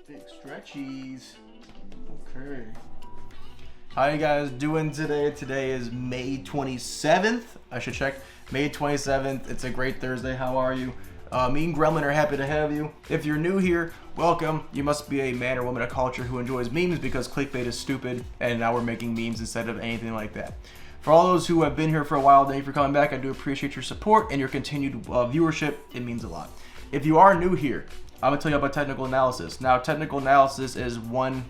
Big stretchies. Okay. How you guys doing today? Today is May 27th. I should check. May 27th. It's a great Thursday. How are you? Me and Gremlin are happy to have you. If you're new here, welcome. You must be a man or woman of culture who enjoys memes because clickbait is stupid, and now we're making memes instead of anything like that. For all those who have been here for a while, thank you for coming back. I do appreciate your support and your continued viewership. It means a lot. If you are new here, I'm going to tell you about technical analysis. Now, technical analysis is 1/8,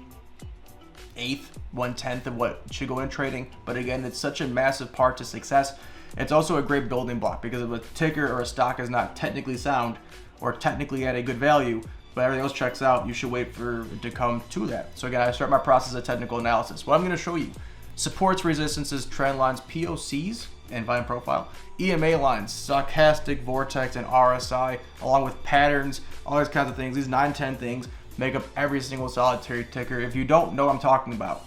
1/10 of what should go in trading. But again, it's such a massive part to success. It's also a great building block because if a ticker or a stock is not technically sound or technically at a good value, but everything else checks out, you should wait for it to come to that. So again, I start my process of technical analysis. What I'm going to show you: supports, resistances, trend lines, POCs, and volume profile, EMA lines, stochastic, vortex, and RSI, along with patterns, all these kinds of things. These 9-10 things make up every single solitary ticker. If you don't know what I'm talking about,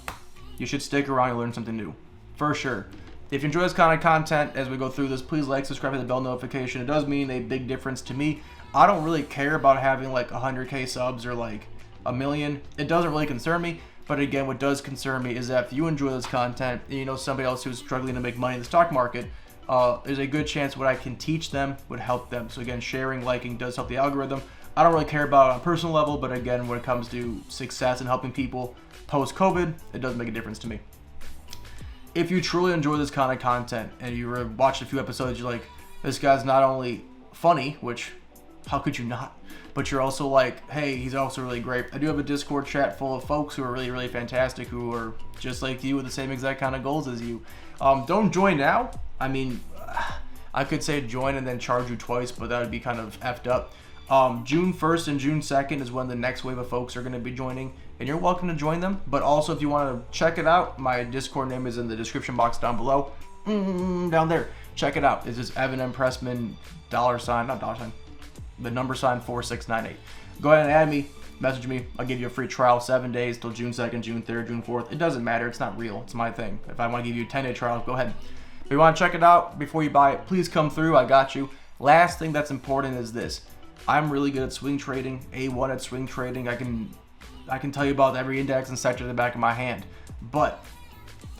you should stick around and learn something new, for sure. If you enjoy this kind of content as we go through this, please like, subscribe, hit the bell notification. It does mean a big difference to me. I don't really care about having like 100K subs or like a million. It doesn't really concern me. But again, what does concern me is that if you enjoy this content and you know somebody else who's struggling to make money in the stock market, there's a good chance what I can teach them would help them. So again, sharing, liking does help the algorithm. I don't really care about it on a personal level, but again, when it comes to success and helping people post-COVID, it does make a difference to me. If you truly enjoy this kind of content and you watched a few episodes, you're like, this guy's not only funny, which how could you not? But you're also like, hey, he's also really great. I do have a Discord chat full of folks who are really, really fantastic, who are just like you with the same exact kind of goals as you. Don't join now. I mean, I could say join and then charge you twice, but that would be kind of effed up. June 1st and June 2nd is when the next wave of folks are going to be joining, and you're welcome to join them. But also, if you want to check it out, my Discord name is in the description box down below. Down there. Check it out. It's just EvanMPressman, the number sign 4698. Go ahead and add me, message me. I'll give you a free trial, 7 days till June 2nd, June 3rd, June 4th. It doesn't matter. It's not real. It's my thing. If I want to give you a 10-day trial, go ahead. If you want to check it out before you buy it, please come through. I got you. Last thing that's important is this. I'm really good at swing trading, A1 at swing trading. I can tell you about every index and sector in the back of my hand. But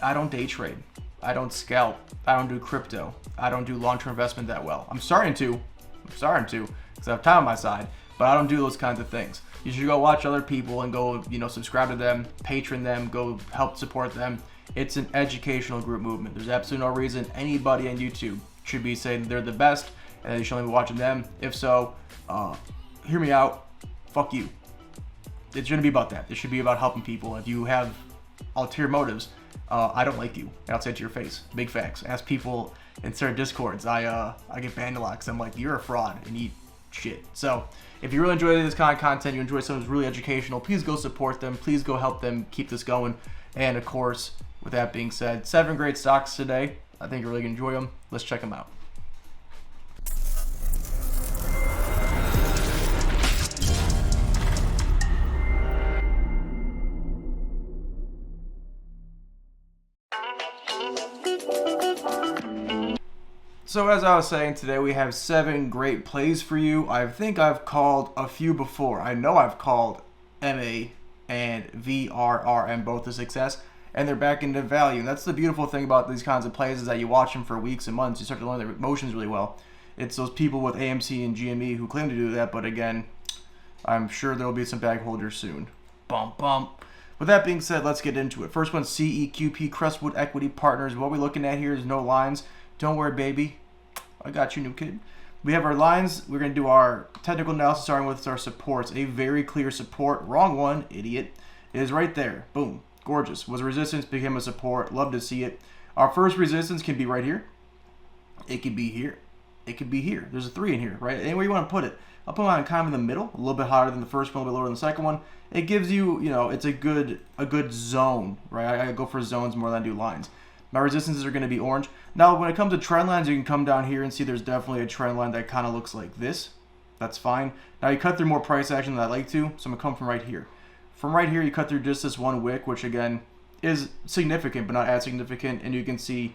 I don't day trade. I don't scalp. I don't do crypto. I don't do long-term investment that well. I'm starting to, because I have time on my side, but I don't do those kinds of things. You should go watch other people and go, subscribe to them, patron them, go help support them. It's an educational group movement. There's absolutely no reason anybody on YouTube should be saying they're the best and you should only be watching them. If so, hear me out. Fuck you. It shouldn't be about that. It should be about helping people. If you have ulterior motives, I don't like you. And I'll say it to your face. Big facts. Ask people in certain Discords. I get banned a lot because I'm like, you're a fraud and you shit. So if you really enjoy this kind of content, you enjoy something that's really educational, please go support them. Please go help them keep this going. And of course, with that being said, 7 great stocks today. I think you're really gonna enjoy them. Let's check them out. So as I was saying, today we have 7 great plays for you. I think I've called a few before. I know I've called MA and VRRM both a success, and they're back into value. And that's the beautiful thing about these kinds of plays is that you watch them for weeks and months. You start to learn their motions really well. It's those people with AMC and GME who claim to do that, but again, I'm sure there will be some bag holders soon. Bump, bump. With that being said, let's get into it. First one, CEQP, Crestwood Equity Partners. What we're looking at here is no lines. Don't worry, baby. I got you, new kid. We have our lines. We're going to do our technical analysis starting with our supports. A very clear support. Wrong one, idiot. It is right there. Boom. Gorgeous. Was a resistance, became a support. Love to see it. Our first resistance can be right here. It could be here. It could be here. There's a 3 in here, right? Anywhere you want to put it. I'll put mine kind of in the middle, a little bit higher than the first one, a little bit lower than the second one. It gives you, it's a good zone, right? I go for zones more than I do lines. My resistances are going to be orange. Now, when it comes to trend lines, you can come down here and see there's definitely a trend line that kind of looks like this. That's fine. Now, you cut through more price action than I like to, so I'm going to come from right here. From right here, you cut through just this one wick, which again is significant, but not as significant. And you can see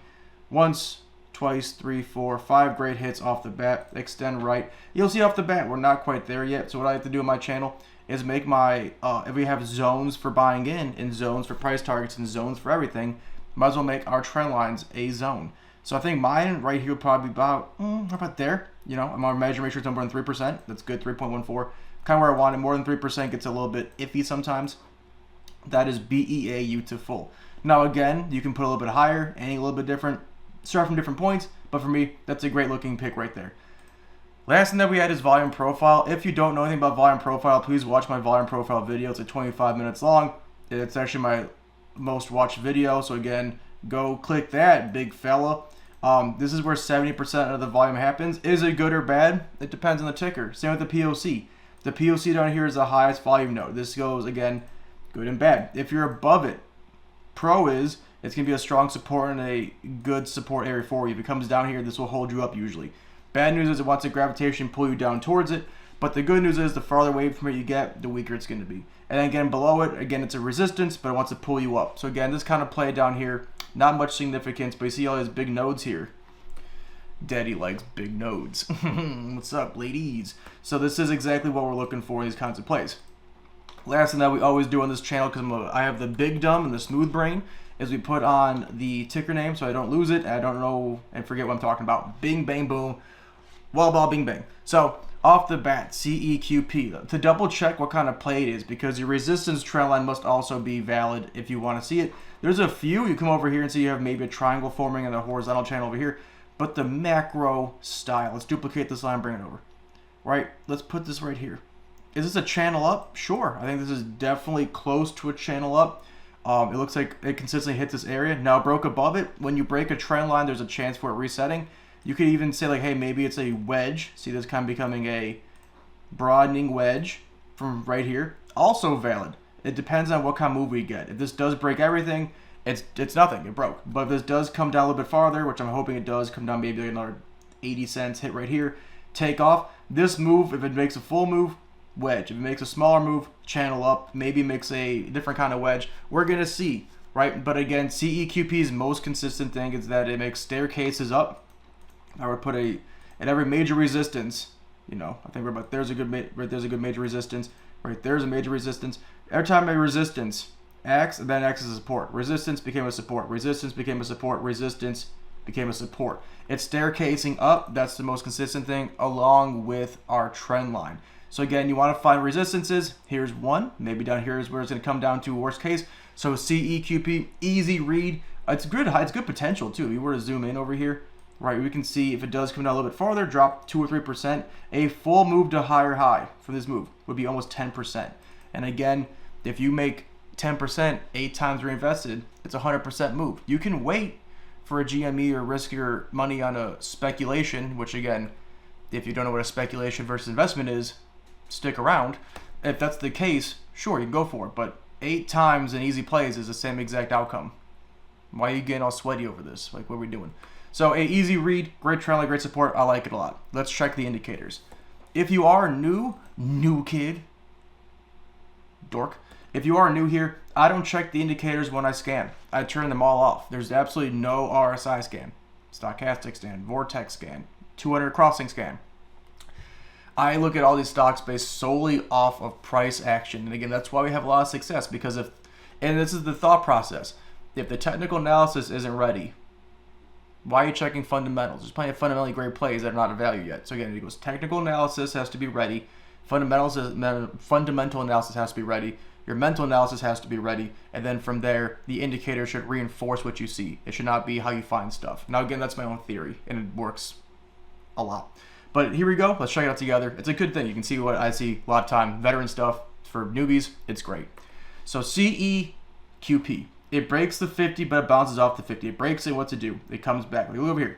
once, twice, 3, 4, 5 great hits off the bat. Extend right. You'll see off the bat we're not quite there yet. So what I like to do on my channel is make my, if we have zones for buying in and zones for price targets and zones for everything, might as well make our trend lines a zone. So I think mine right here would probably be about, about there. You know, I'm going to measure, make sure it's more than 3%. That's good, 3.14. Kind of where I want it. More than 3% gets a little bit iffy sometimes. That is BEAU to full. Now again, you can put a little bit higher, any a little bit different, start from different points, but for me, that's a great looking pick right there. Last thing that we had is volume profile. If you don't know anything about volume profile, please watch my volume profile video. It's 25 minutes long. It's actually my most watched video, so again, go click that, big fella. This is where 70% of the volume happens. Is it good or bad? It depends on the ticker. Same with the POC. The POC down here is the highest volume node. This goes, again, good and bad. If you're above it, pro is, it's going to be a strong support and a good support area for you. If it comes down here, this will hold you up usually. Bad news is it wants a gravitation pull you down towards it. But the good news is the farther away from it you get, the weaker it's going to be. And then again, below it, again, it's a resistance, but it wants to pull you up. So again, this kind of play down here, not much significance, but you see all these big nodes here. Daddy likes big nodes. What's up, ladies? So this is exactly what we're looking for in these kinds of plays. Last thing that we always do on this channel, because I have the big dumb and the smooth brain, is we put on the ticker name so I don't lose it, and I don't know and forget what I'm talking about. Bing, bang, boom. Wall ball, bing, bang. So off the bat, CEQP. To double check what kind of play it is, because your resistance trend line must also be valid if you want to see it. There's a few. You come over here and see you have maybe a triangle forming in the horizontal channel over here. But the macro style. Let's duplicate this line, bring it over. Right? Let's put this right here. Is this a channel up? Sure. I think this is definitely close to a channel up. It looks like it consistently hits this area. Now it broke above it. When you break a trend line, there's a chance for it resetting. You could even say like, hey, maybe it's a wedge. See this kind of becoming a broadening wedge from right here. Also valid. It depends on what kind of move we get. If this does break everything, it's nothing. It broke. But if this does come down a little bit farther, which I'm hoping it does, come down maybe like another 80 cents, hit right here, take off. This move, if it makes a full move, wedge. If it makes a smaller move, channel up. Maybe it makes a different kind of wedge. We're going to see, right? But again, CEQP's most consistent thing is that it makes staircases up. I would put at every major resistance, you know, I think we're about, there's a good major resistance. Right there's a major resistance. Every time a resistance acts, then acts as a support. Resistance became a support. Resistance became a support. Resistance became a support. It's staircasing up. That's the most consistent thing, along with our trend line. So again, you want to find resistances. Here's one. Maybe down here is where it's going to come down to worst case. So CEQP, easy read. It's good. It's good potential too. If you were to zoom in over here, right, we can see if it does come down a little bit farther, drop 2 or 3%. A full move to higher high from this move would be almost 10%. And again, if you make 10%, 8 times reinvested, it's a 100% move. You can wait for a GME or risk your money on a speculation, which again, if you don't know what a speculation versus investment is, stick around. If that's the case, sure, you can go for it. But 8 times in easy plays is the same exact outcome. Why are you getting all sweaty over this? Like, what are we doing? So a easy read, great trend line, great support. I like it a lot. Let's check the indicators. If you are new kid, dork. If you are new here, I don't check the indicators when I scan. I turn them all off. There's absolutely no RSI scan, stochastic scan, vortex scan, 200 crossing scan. I look at all these stocks based solely off of price action. And again, that's why we have a lot of success, because and this is the thought process. If the technical analysis isn't ready, why are you checking fundamentals? There's plenty of fundamentally great plays that are not of value yet. So again, it goes technical analysis has to be ready. Fundamental analysis has to be ready. Your mental analysis has to be ready. And then from there, the indicator should reinforce what you see. It should not be how you find stuff. Now again, that's my own theory, and it works a lot. But here we go. Let's check it out together. It's a good thing. You can see what I see a lot of time. Veteran stuff for newbies. It's great. So CEQP. It breaks the 50, but it bounces off the 50. It breaks it. What to do? It comes back. Look over here.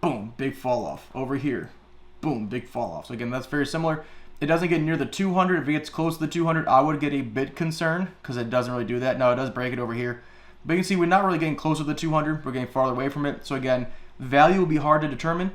Boom. Big fall off. Over here. Boom. Big fall off. So again, that's very similar. It doesn't get near the 200. If it gets close to the 200, I would get a bit concerned because it doesn't really do that. No, it does break it over here. But you can see we're not really getting closer to the 200. We're getting farther away from it. So again, value will be hard to determine.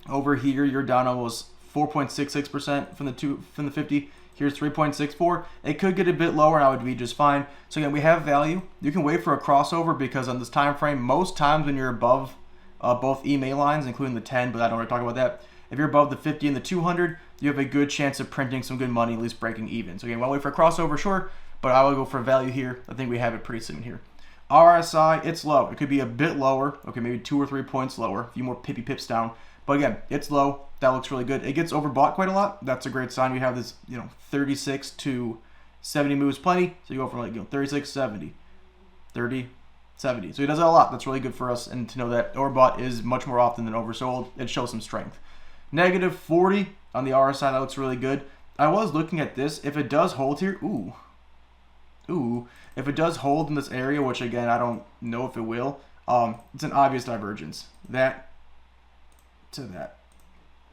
Over here, you're down almost 4.66% from the 50. Here's 3.64. It could get a bit lower, and I would be just fine. So again, we have value. You can wait for a crossover because on this time frame, most times when you're above both EMA lines, including the 10, but I don't want to talk about that. If you're above the 50 and the 200, you have a good chance of printing some good money, at least breaking even. So again, while wait for a crossover, sure, but I will go for value here. I think we have it pretty soon here. RSI, it's low. It could be a bit lower. Okay, maybe 2 or 3 points lower. A few more pips down. But again, it's low. That looks really good. It gets overbought quite a lot. That's a great sign. We have this, 36 to 70 moves plenty. So you go from like 36, 70, 30, 70. So he does that a lot. That's really good for us. And to know that overbought is much more often than oversold, it shows some strength. Negative 40 on the RSI. That looks really good. I was looking at this. If it does hold here, if it does hold in this area, which again, I don't know if it will, it's an obvious divergence. That to that.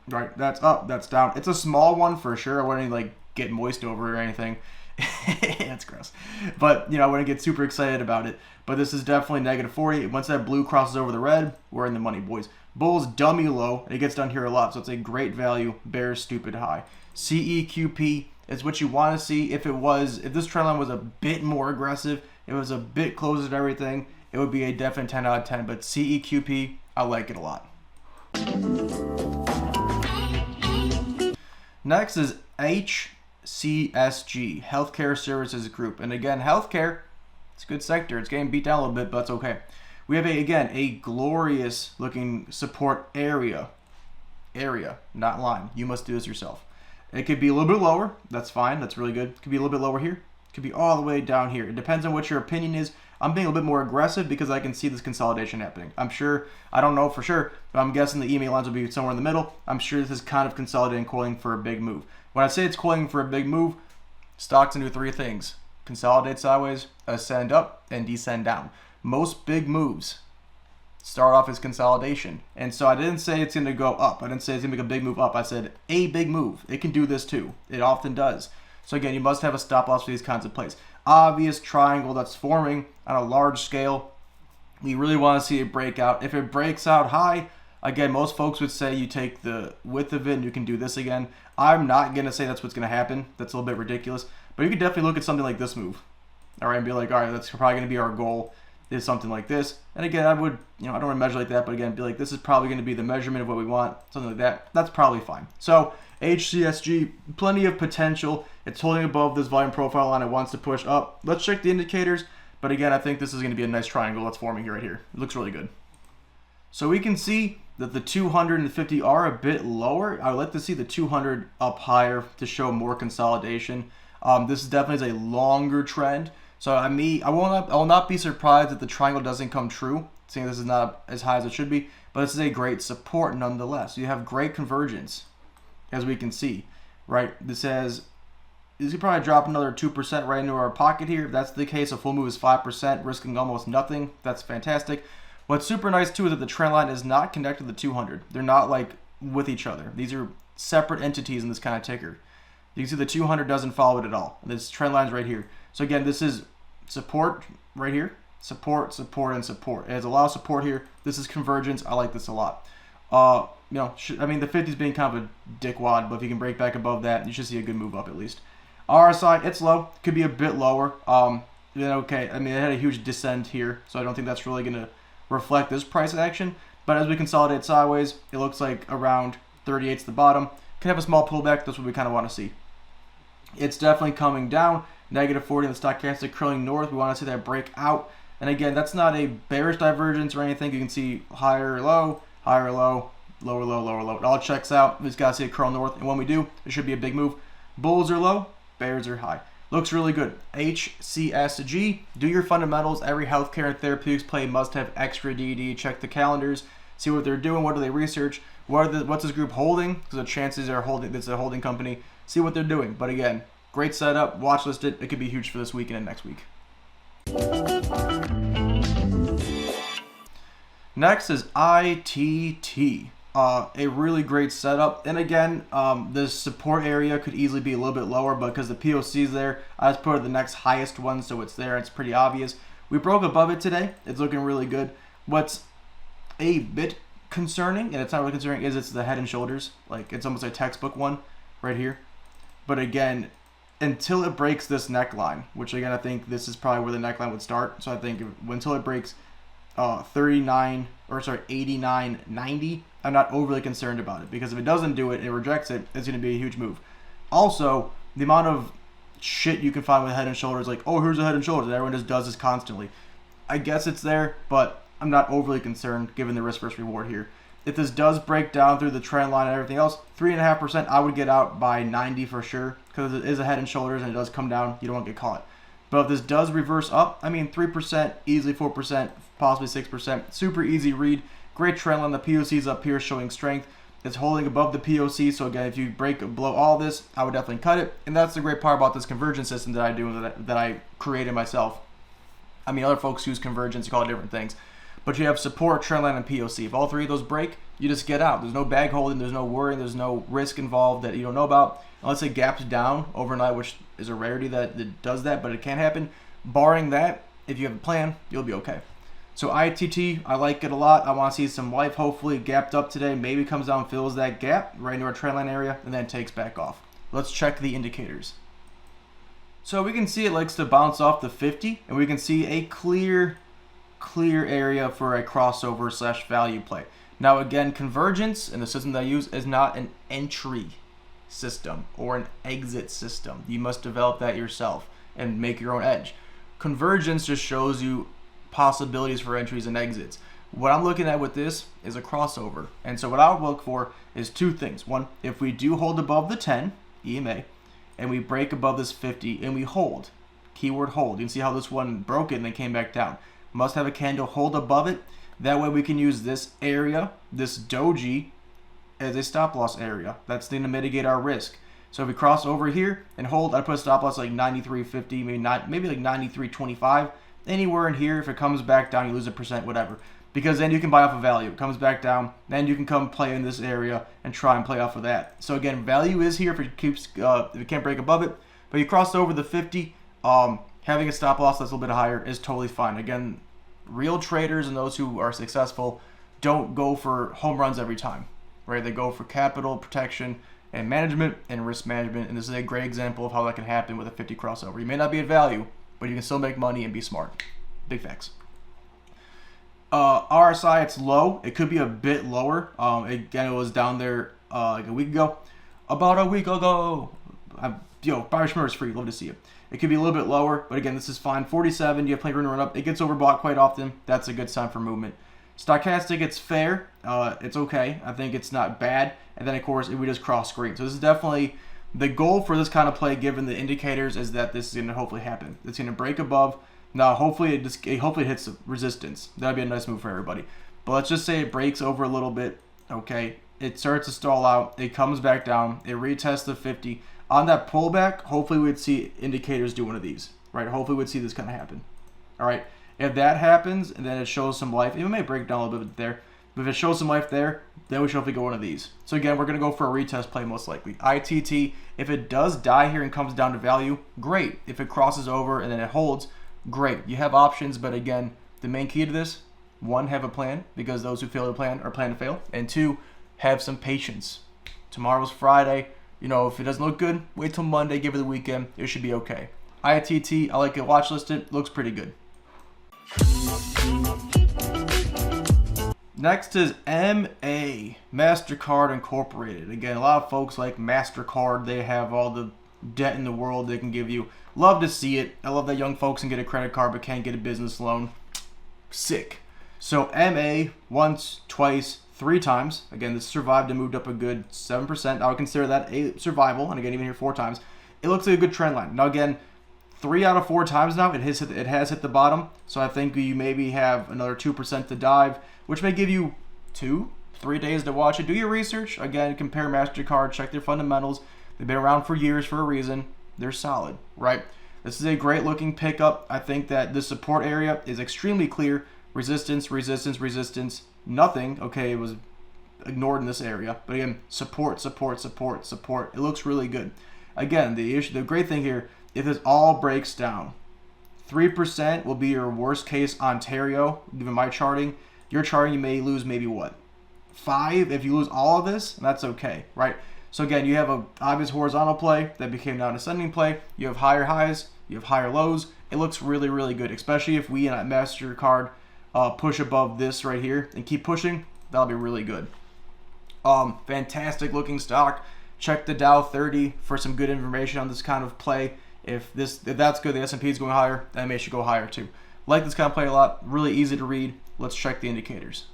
Right, that's up, that's down. It's a small one for sure. I wouldn't like get moist over it or anything. That's gross. But, I wouldn't get super excited about it. But this is definitely negative 40. Once that blue crosses over the red, we're in the money, boys. Bulls dummy low, and it gets done here a lot, so it's a great value. Bears stupid high. CEQP is what you want to see. If this trend line was a bit more aggressive, it was a bit closer to everything, it would be a definite 10 out of 10. But CEQP, I like it a lot. Next is HCSG, Healthcare Services Group. And again, healthcare, it's a good sector. It's getting beat down a little bit, but that's okay. We have, a glorious looking support area. Area, not line. You must do this yourself. It could be a little bit lower. That's fine. That's really good. It could be a little bit lower here. It could be all the way down here. It depends on what your opinion is. I'm being a little bit more aggressive because I can see this consolidation happening. I'm sure, I don't know for sure, but I'm guessing the EMA lines will be somewhere in the middle. I'm sure this is kind of consolidating, coiling for a big move. When I say it's coiling for a big move, stocks can do 3 things. Consolidate sideways, ascend up, and descend down. Most big moves start off as consolidation. And so I didn't say it's going to go up. I didn't say it's going to make a big move up. I said a big move. It can do this too. It often does. So again, you must have a stop loss for these kinds of plays. Obvious triangle that's forming on a large scale. We really want to see it break out. If it breaks out high, again, most folks would say you take the width of it and you can do this again. I'm not going to say that's what's going to happen. That's a little bit ridiculous. But you could definitely look at something like this move. All right, and be like, all right, that's probably going to be our goal, is something like this. And again, I would, I don't want to measure like that, but again, be like, this is probably going to be the measurement of what we want, something like that. That's probably fine. So HCSG, plenty of potential. It's holding above this volume profile line. It wants to push up. Let's check the indicators. But again, I think this is going to be a nice triangle that's forming right here. It looks really good. So we can see that the 250 are a bit lower. I would like to see the 200 up higher to show more consolidation. This is definitely a longer trend. So I will not be surprised if the triangle doesn't come true, seeing this is not as high as it should be. But this is a great support nonetheless. You have great convergence, as we can see, right? This could probably drop another 2% right into our pocket here. If that's the case, a full move is 5%, risking almost nothing. That's fantastic. What's super nice too is that the trend line is not connected to the 200. They're not like with each other. These are separate entities in this kind of ticker. You can see the 200 doesn't follow it at all. This trend line's right here. So again, this is support right here. Support, support, and support. It has a lot of support here. This is convergence. I like this a lot. The 50 is being kind of a dickwad, but if you can break back above that, you should see a good move up at least. RSI, it's low. Could be a bit lower. Okay. It had a huge descent here, so I don't think that's really going to reflect this price action. But as we consolidate sideways, it looks like around 38's the bottom. Can have a small pullback. That's what we kind of want to see. It's definitely coming down. Negative 40 on the stochastic, curling north. We want to see that break out. And again, that's not a bearish divergence or anything. You can see higher low, lower low, lower low. It all checks out. We just got to see a curl north. And when we do, it should be a big move. Bulls are low, bears are high. Looks really good. HCSG, do your fundamentals. Every healthcare and therapeutics play must have extra DD. Check the calendars. See what they're doing. What do they research? What's this group holding? Because the chances are it's a holding company. See what they're doing. But again, great setup. Watch list it. It could be huge for this week and next week. Next is ITT. A really great setup. And again, the support area could easily be a little bit lower, but because the POC is there, I just put it the next highest one, so it's there. It's pretty obvious. We broke above it today. It's looking really good. What's a bit concerning, and it's not really concerning, is it's the head and shoulders. Like, it's almost a textbook one right here. But again, until it breaks this neckline, which again, I think this is probably where the neckline would start. So I think until it breaks 89.90, I'm not overly concerned about it, because if it doesn't do it, it rejects it, it's going to be a huge move. Also, the amount of shit you can find with Head and Shoulders, like, oh, here's a Head and Shoulders, and everyone just does this constantly. I guess it's there, but I'm not overly concerned given the risk versus reward here. If this does break down through the trend line and everything else, 3.5%, I would get out by 90 for sure, because it is a Head and Shoulders and it does come down. You don't want to get caught. But if this does reverse up, I mean, 3%, easily 4%, possibly 6%. Super easy read. Great trend line. The POC's up here showing strength. It's holding above the POC. So again, if you break below all this, I would definitely cut it. And that's the great part about this convergence system that I do, that I created myself. I mean, other folks use convergence, you call it different things. But you have support, trend line, and POC. If all three of those break, you just get out. There's no bag holding, there's no worrying, there's no risk involved that you don't know about. Unless it gaps down overnight, which is a rarity that it does that, but it can happen. Barring that, if you have a plan, you'll be okay. So ITT, I like it a lot. I want to see some life. Hopefully it gapped up today. Maybe comes down, fills that gap right into our trend line area, and then takes back off. Let's check the indicators. So we can see it likes to bounce off the 50, and we can see a clear area for a crossover / value play. Now again, convergence in the system that I use is not an entry system or an exit system. You must develop that yourself and make your own edge. Convergence just shows you possibilities for entries and exits. What I'm looking at with this is a crossover. And so what I would look for is two things. One, if we do hold above the 10 EMA and we break above this 50 and we hold, keyword hold. You can see how this one broke it and then came back down. Must have a candle hold above it. That way we can use this area, this doji, as a stop loss area. That's going to mitigate our risk. So if we cross over here and hold, I put a stop loss like 93.50, maybe like 93.25. Anywhere in here, if it comes back down, you lose 1%, whatever. Because then you can buy off of value. It comes back down, then you can come play in this area and try and play off of that. So again, value is here if it keeps, if it can't break above it. But you cross over the 50, having a stop loss that's a little bit higher is totally fine. Again, real traders and those who are successful don't go for home runs every time, right? They go for capital protection and management and risk management, and this is a great example of how that can happen with a 50 crossover. You may not be at value, but you can still make money and be smart. Big facts. RSI, it's low. It could be a bit lower. Again, it was down there like a week ago. About a week ago. Irish Mirror is free. Love to see it. It could be a little bit lower, but again, this is fine. 47, you have plenty of room to run up. It gets overbought quite often. That's a good sign for movement. Stochastic, it's fair. It's okay. I think it's not bad. And then, of course, we just cross screen. So this is definitely the goal for this kind of play, given the indicators, is that this is going to hopefully happen. It's going to break above. Now, hopefully it hits resistance. That'd be a nice move for everybody. But let's just say it breaks over a little bit. Okay, it starts to stall out. It comes back down. It retests the 50. On that pullback, hopefully we'd see indicators do one of these, right? Hopefully we'd see this kind of happen. All right, if that happens and then it shows some life, it may break down a little bit there, but if it shows some life there, then we should hopefully go one of these. So again, we're going to go for a retest play most likely. ITT, if it does die here and comes down to value, great. If it crosses over and then it holds, great. You have options, but again, the main key to this, one, have a plan, because those who fail to plan are planned to fail, and two, have some patience. Tomorrow's Friday. If it doesn't look good, wait till Monday, give it the weekend. It should be okay. ITT, I like it watch listed. Looks pretty good. Next is MA, MasterCard Incorporated. Again, a lot of folks like MasterCard. They have all the debt in the world they can give you. Love to see it. I love that young folks can get a credit card but can't get a business loan. Sick. So MA, once, twice, 3 times. Again, this survived and moved up a good 7%. I would consider that a survival. And again, even here 4 times. It looks like a good trend line. Now again, 3 out of 4 times now, it has hit the bottom. So I think you maybe have another 2% to dive, which may give you 2-3 days to watch it. Do your research. Again, compare MasterCard, check their fundamentals. They've been around for years for a reason. They're solid, right? This is a great looking pickup. I think that the support area is extremely clear. Resistance, resistance, resistance. Nothing. Okay, it was ignored in this area. But again, support, support, support, support. It looks really good. Again, the great thing here, if this all breaks down, 3% will be your worst case Ontario, given my charting. Your charting, you may lose maybe what? 5? If you lose all of this, that's okay, right? So again, you have an obvious horizontal play that became now an ascending play. You have higher highs, you have higher lows. It looks really, really good, especially if we at MasterCard push above this right here and keep pushing, that'll be really good. Fantastic looking stock. Check the Dow 30 for some good information on this kind of play. If that's good, the S&P is going higher, the MA should go higher too. Like this kind of play a lot, really easy to read. Let's check the indicators.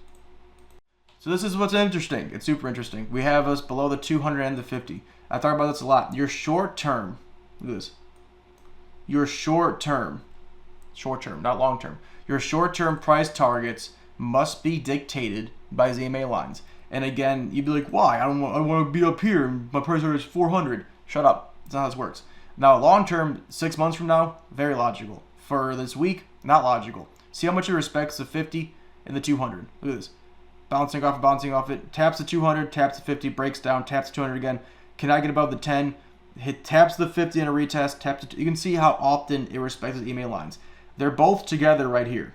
So this is what's interesting. It's super interesting. We have us below the 200 and the 50. I talk about this a lot. Your short term, look at this. Your short term, not long term. Your short term price targets must be dictated by ZMA lines. And again, you'd be like, why? I don't want to be up here. My price target is 400. Shut up. That's not how this works. Now, long term, 6 months from now, very logical. For this week, not logical. See how much it respects the 50 and the 200. Look at this. Bouncing off it. Taps the 200, taps the 50, breaks down, taps the 200 again. Cannot get above the 10. Taps the 50 in a retest. Taps the, you can see how often it respects the EMA lines. They're both together right here.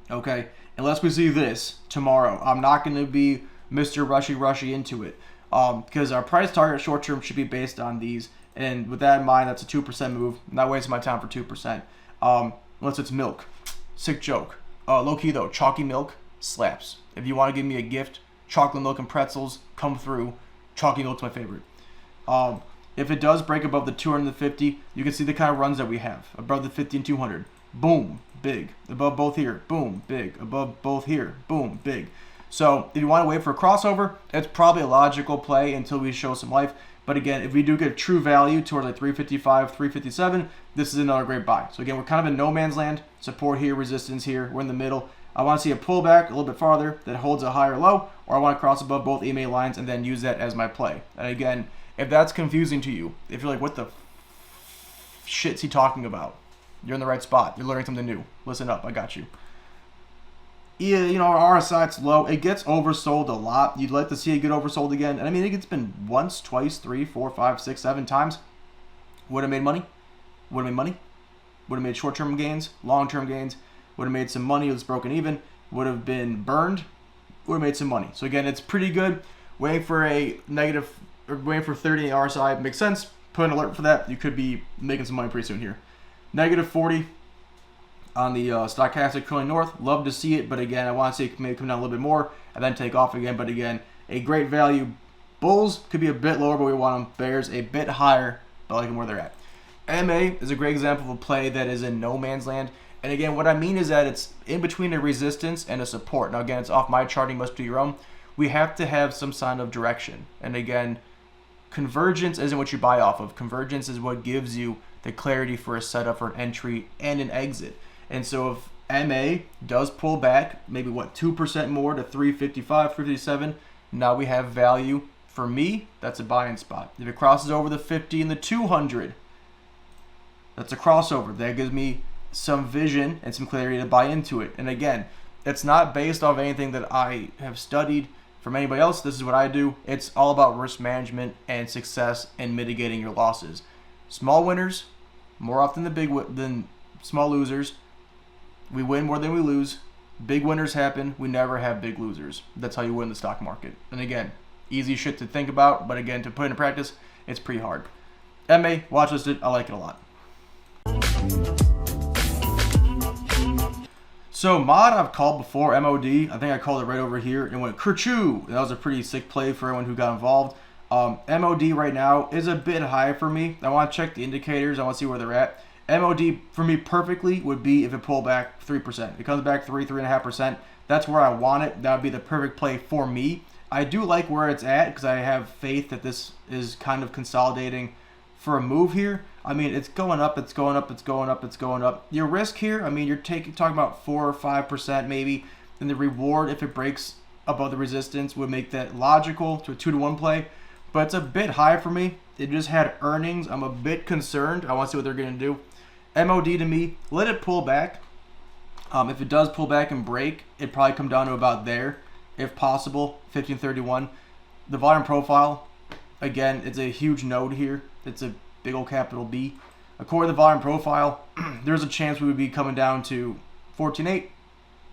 Okay? Unless we see this tomorrow. I'm not going to be Mr. Rushy into it. Because our price target short term should be based on these. And with that in mind, that's a 2% move. I'm not wasting my time for 2%. Unless it's milk. Sick joke. Low key though, chalky milk slaps. If you want to give me a gift, chocolate milk and pretzels, come through. Chalky milk's my favorite. If it does break above the 250, you can see the kind of runs that we have. Above the 50 and 200. Boom, big. Above both here, boom, big. Above both here, boom, big. So if you want to wait for a crossover, it's probably a logical play until we show some life. But again, if we do get true value towards like 355, 357, this is another great buy. So again, we're kind of in no man's land. Support here, resistance here. We're in the middle. I want to see a pullback a little bit farther that holds a higher low, or I want to cross above both EMA lines and then use that as my play. And again, if that's confusing to you, if you're like, what the shit's he talking about? You're in the right spot. You're learning something new. Listen up. I got you. Yeah, you know, our RSI, it's low. It gets oversold a lot. You'd like to see it get oversold again. And I mean, it's been once, twice, 3, 4, 5, 6, 7 times. Would have made money. Would have made money. Would have made short-term gains, long-term gains. Would have made some money. It was broken even. Would have been burned. Would have made some money. So again, it's pretty good. Waiting for a negative, or waiting for 30 RSI makes sense. Put an alert for that. You could be making some money pretty soon here. Negative 40 on the stochastic curling north. Love to see it, but again, I want to see it maybe come down a little bit more and then take off again. But again, a great value. Bulls could be a bit lower, but we want them. Bears a bit higher, but I like them where they're at. MA is a great example of a play that is in no man's land. And again, what I mean is that it's in between a resistance and a support. Now again, it's off my chart. You must do your own. We have to have some sign of direction. And again, convergence isn't what you buy off of. Convergence is what gives you the clarity for a setup for an entry and an exit. And so if MA does pull back, maybe what, 2% more to 355, 357, now we have value. For me, that's a buying spot. If it crosses over the 50 and the 200, that's a crossover. That gives me some vision and some clarity to buy into it. And again, it's not based off anything that I have studied from anybody else. This is what I do. It's all about risk management and success and mitigating your losses. Small winners, more often than small losers. We win more than we lose. Big winners happen. We never have big losers. That's how you win the stock market. And again, easy shit to think about, but again, to put into practice, it's pretty hard. MA, watch listed. I like it a lot. So mod I've called before, MOD. I think I called it right over here and went kerchoo. That was a pretty sick play for everyone who got involved. MOD right now is a bit high for me. I want to check the indicators. I want to see where they're at. MOD for me perfectly would be if it pulled back 3%. It comes back 3.5%. That's where I want it. That would be the perfect play for me. I do like where it's at because I have faith that this is kind of consolidating for a move here. I mean, it's going up, it's going up, it's going up, it's going up. Your risk here, I mean, you're talking about 4 or 5% maybe. Then the reward, if it breaks above the resistance, would make that logical to a 2-to-1 play. But it's a bit high for me. It just had earnings. I'm a bit concerned. I want to see what they're going to do. MOD to me, let it pull back. If it does pull back and break, it'd probably come down to about there, if possible, 1531. The volume profile, again, it's a huge node here. It's a big old capital B. According to the volume profile, there's a chance we would be coming down to 14.8,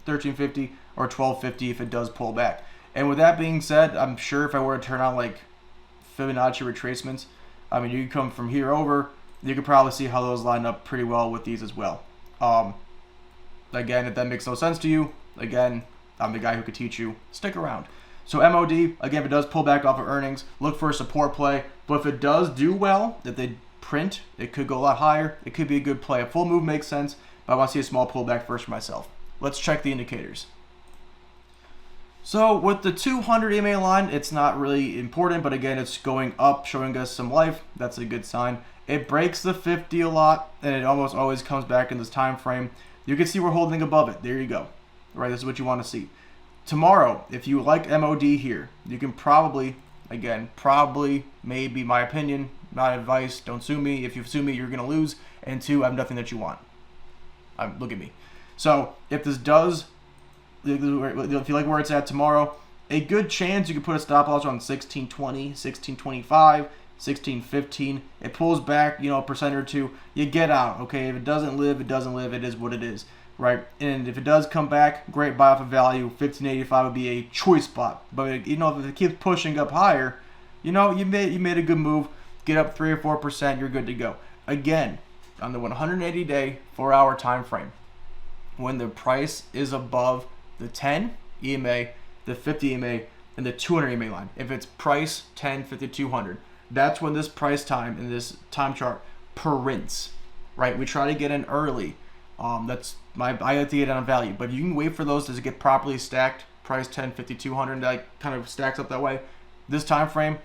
1350, or 1250 if it does pull back. And with that being said, I'm sure if I were to turn on like Fibonacci retracements, I mean, you could come from here over, you could probably see how those line up pretty well with these as well. Again, if that makes no sense to you, again, I'm the guy who could teach you. Stick around. So MOD, again, if it does pull back off of earnings, look for a support play. But if it does do well, if they print, it could go a lot higher. It could be a good play. A full move makes sense, but I want to see a small pullback first for myself. Let's check the indicators. So with the 200 EMA line, it's not really important, but again, it's going up, showing us some life. That's a good sign. It breaks the 50 a lot, and it almost always comes back in this time frame. You can see we're holding above it. There you go. All right, this is what you want to see. Tomorrow, if you like MOD here, you can probably, again, maybe my opinion, not advice, don't sue me. If you sue me, you're going to lose. And 2, I have nothing that you want. Look at me. So if this does, if you like where it's at tomorrow, a good chance you can put a stop loss on 1620, 1625, 1615. It pulls back, a percent or two. You get out, okay? If it doesn't live, it doesn't live. It is what it is. Right, and if it does come back, great buy off of value. 1585 would be a choice spot. But if it keeps pushing up higher, you made a good move. Get up 3 or 4%, you're good to go. Again, on the 180-day, 4-hour time frame, when the price is above the 10 EMA, the 50 EMA, and the 200 EMA line. If it's price 10, 50, 200, that's when this price time in this time chart prints. Right, we try to get in early. I like to get on value, but you can wait for those to get properly stacked. Price 10, 50, 200, that kind of stacks up that way. This time frame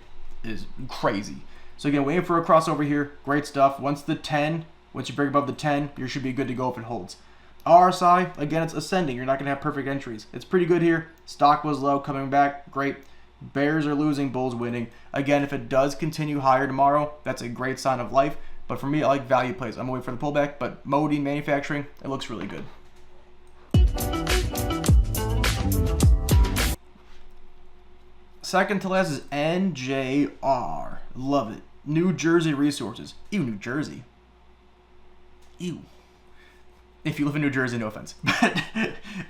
is crazy. So again, waiting for a crossover here, great stuff. Once you break above the 10, you should be good to go if it holds. RSI, again, it's ascending. You're not going to have perfect entries. It's pretty good here. Stock was low, coming back, great. Bears are losing, bulls winning. Again, if it does continue higher tomorrow, that's a great sign of life. But for me, I like value plays. I'm going to wait for the pullback, but MOD manufacturing, it looks really good. Second to last is NJR. Love it. New Jersey Resources. Ew, New Jersey. Ew. If you live in New Jersey, no offense. But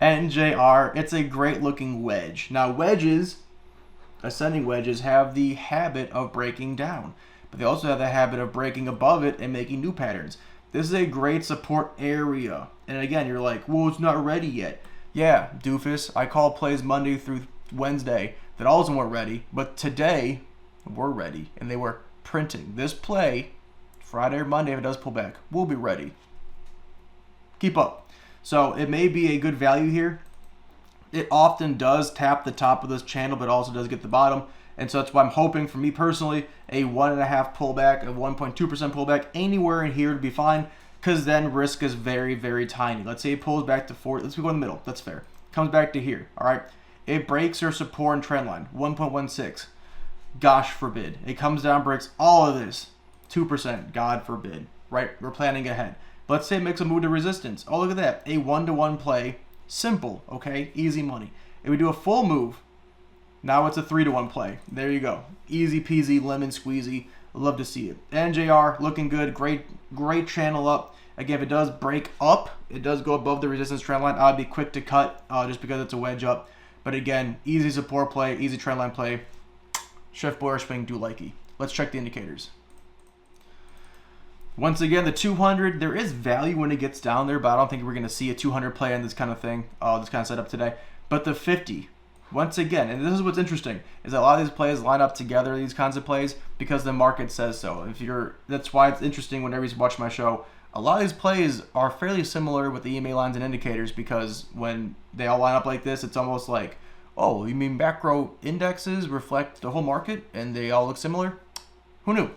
NJR, it's a great looking wedge. Now, ascending wedges, have the habit of breaking down, but they also have the habit of breaking above it and making new patterns. This is a great support area. And again, you're like, well, it's not ready yet. Yeah, doofus. I call plays Monday through Wednesday that also weren't ready, but today we're ready, and they were printing. This play, Friday or Monday, if it does pull back, we'll be ready. Keep up. So it may be a good value here. It often does tap the top of this channel, but also does get the bottom. And so that's why I'm hoping, for me personally, a 1.5 pullback, a 1.2% pullback, anywhere in here to be fine, because then risk is very, very tiny. Let's say it pulls back to 40. Let's go in the middle. That's fair. Comes back to here. All right. It breaks your support and trend line, 1.16. Gosh forbid. It comes down, breaks all of this, 2%. God forbid. Right? We're planning ahead. But let's say it makes a move to resistance. Oh, look at that. A 1-to-1 play. Simple. Okay? Easy money. If we do a full move, now it's a 3-to-1 play. There you go. Easy peasy, lemon squeezy. Love to see it. NJR looking good. Great channel up. Again, if it does break up, it does go above the resistance trend line, I'd be quick to cut just because it's a wedge up. But again, easy support play, easy trend line play. Chef Boyer swing, do likey. Let's check the indicators. Once again, the 200, there is value when it gets down there, but I don't think we're going to see a 200 play on this kind of thing, this kind of setup today. But the 50, once again, and this is what's interesting, is that a lot of these plays line up together, these kinds of plays, because the market says so. That's why it's interesting whenever you watch my show. A lot of these plays are fairly similar with the EMA lines and indicators, because when they all line up like this, it's almost like, oh, you mean macro indexes reflect the whole market and they all look similar? Who knew?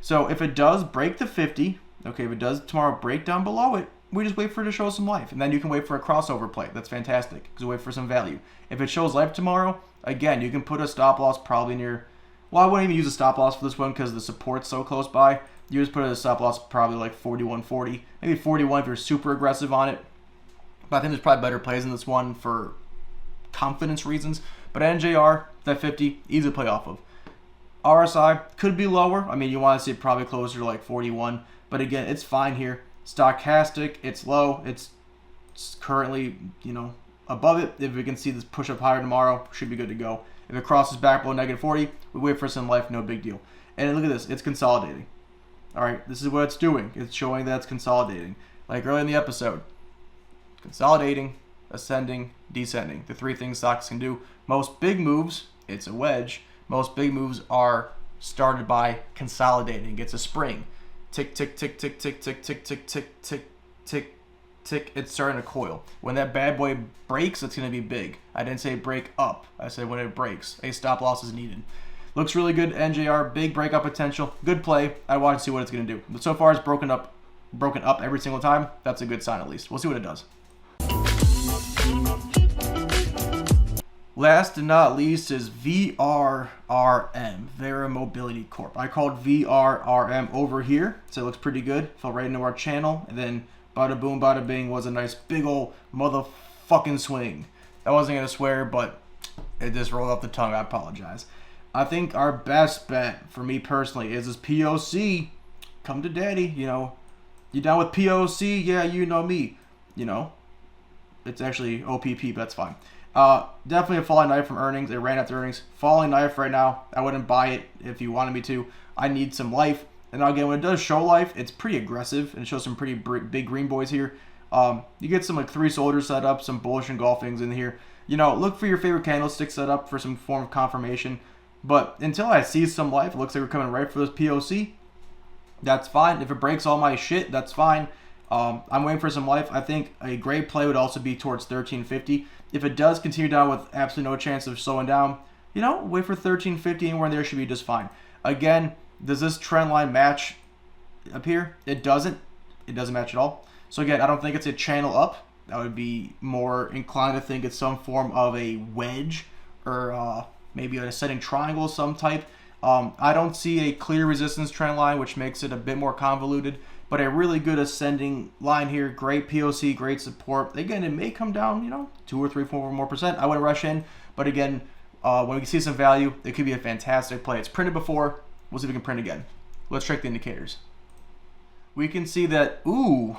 So if it does break the 50, okay, if it does tomorrow break down below it, we just wait for it to show some life. And then you can wait for a crossover play. That's fantastic, because we wait for some value. If it shows life tomorrow, again, you can put a stop loss probably near, well, I wouldn't even use a stop loss for this one because the support's so close by. You just put a stop loss probably like 41.40, maybe 41 if you're super aggressive on it. But I think there's probably better plays in this one for confidence reasons. But NJR, that 50, easy to play off of. RSI could be lower. I mean, you want to see it probably closer to like 41. But again, it's fine here. Stochastic, it's low. It's currently, above it. If we can see this push up higher tomorrow, should be good to go. If it crosses back below negative 40, we wait for some life, no big deal. And look at this, it's consolidating. All right, this is what it's doing. It's showing that it's consolidating. Like early in the episode, consolidating, ascending, descending. The three things stocks can do. Most big moves, it's a wedge. Most big moves are started by consolidating. It's a spring. Tick, tick, tick, tick, tick, tick, tick, tick, tick, tick, tick, tick. It's starting to coil. When that bad boy breaks, it's going to be big. I didn't say break up. I said when it breaks. A stop loss is needed. Looks really good. NJR, big breakout potential. Good play. I want to see what it's going to do. But so far, it's broken up every single time. That's a good sign at least. We'll see what it does. Last and not least is VRRM, VRRM Mobility Corp. I called VRRM over here, so it looks pretty good. Fell right into our channel, and then bada boom, bada bing was a nice big old motherfucking swing. I wasn't going to swear, but it just rolled off the tongue. I apologize. I think our best bet for me personally is this POC. Come to daddy, you know. You down with POC? Yeah, you know me. You know. It's actually OPP, but that's fine. Definitely a falling knife from earnings. It ran after earnings. Falling knife right now. I wouldn't buy it if you wanted me to. I need some life. And again, when it does show life, it's pretty aggressive. And it shows some pretty big green boys here. You get some like 3 soldiers set up, some bullish engulfings in here. You know, look for your favorite candlestick set up for some form of confirmation. But until I see some life, it looks like we're coming right for this POC. That's fine. If it breaks all my shit, that's fine. I'm waiting for some life. I think a great play would also be towards 1350. If it does continue down with absolutely no chance of slowing down, you know, wait for 1350. Anywhere in there should be just fine. Again, does this trend line match up here? It doesn't. It doesn't match at all. So again, I don't think it's a channel up. I would be more inclined to think it's some form of a wedge or maybe an ascending triangle of some type. I don't see a clear resistance trend line, which makes it a bit more convoluted, but a really good ascending line here. Great POC, great support. Again, it may come down, you know, 2 or 3, 4 more percent. I wouldn't rush in, but again, when we see some value, it could be a fantastic play. It's printed before. We'll see if we can print again. Let's check the indicators. We can see that, ooh,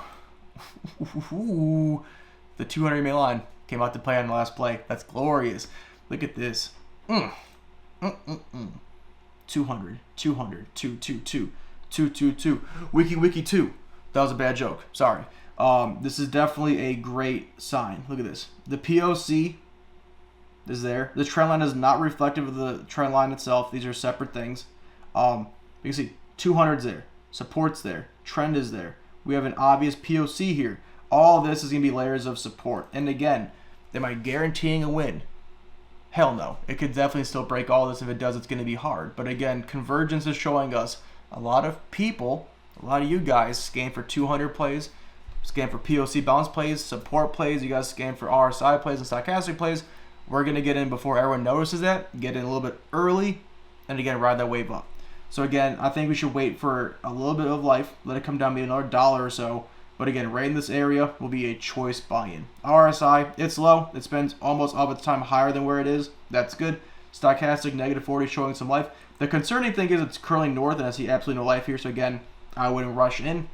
the 200 EMA line came out to play on the last play. That's glorious. Look at this. 200, 200, 222, 222, wiki 2. That was a bad joke. Sorry. This is definitely a great sign. Look at this. The POC is there. The trend line is not reflective of the trend line itself. These are separate things. You can see 200's there. Support's there. Trend is there. We have an obvious POC here. All of this is going to be layers of support. And again, am I guaranteeing a win? Hell no. It could definitely still break all this. If it does, it's going to be hard. But again, convergence is showing us a lot of people, a lot of you guys scan for 200 plays, scan for POC bounce plays, support plays. You guys scan for RSI plays and stochastic plays. We're going to get in before everyone notices that, get in a little bit early, and again, ride that wave up. So again, I think we should wait for a little bit of life, let it come down maybe another $1 or so. But again, right in this area will be a choice buy-in. RSI, it's low. It's been almost all the time higher than where it is. That's good. Stochastic, -40, showing some life. The concerning thing is it's curling north, and I see absolutely no life here. So again, I wouldn't rush in.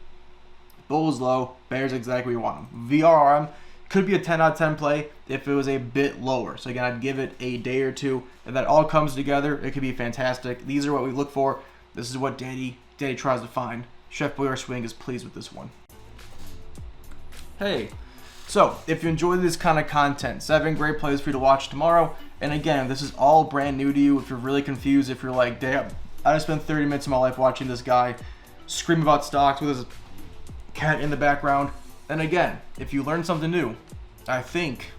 Bulls low, bears exactly where you want them. VRRM could be a 10 out of 10 play if it was a bit lower. So again, I'd give it a day or two. If that all comes together, it could be fantastic. These are what we look for. This is what Daddy tries to find. Chef Boyer Swing is pleased with this one. Hey, so if you enjoy this kind of content, 7 great plays for you to watch tomorrow. And again, this is all brand new to you. If you're really confused, if you're like, damn, I just spent 30 minutes of my life watching this guy scream about stocks with his cat in the background. And again, if you learn something new, I think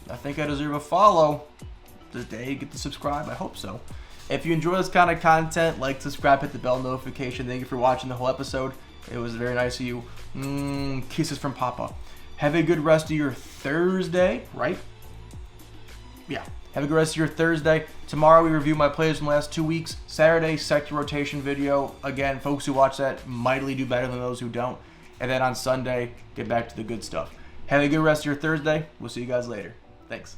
I deserve a follow. Does Dave get to subscribe? I hope so. If you enjoy this kind of content, like, subscribe, hit the bell notification. Thank you for watching the whole episode. It was very nice of you. Kisses from Papa. Have a good rest of your Thursday, right? Yeah. Have a good rest of your Thursday. Tomorrow we review my plays from the last 2 weeks. Saturday, sector rotation video. Again, folks who watch that mightily do better than those who don't. And then on Sunday, get back to the good stuff. Have a good rest of your Thursday. We'll see you guys later. Thanks.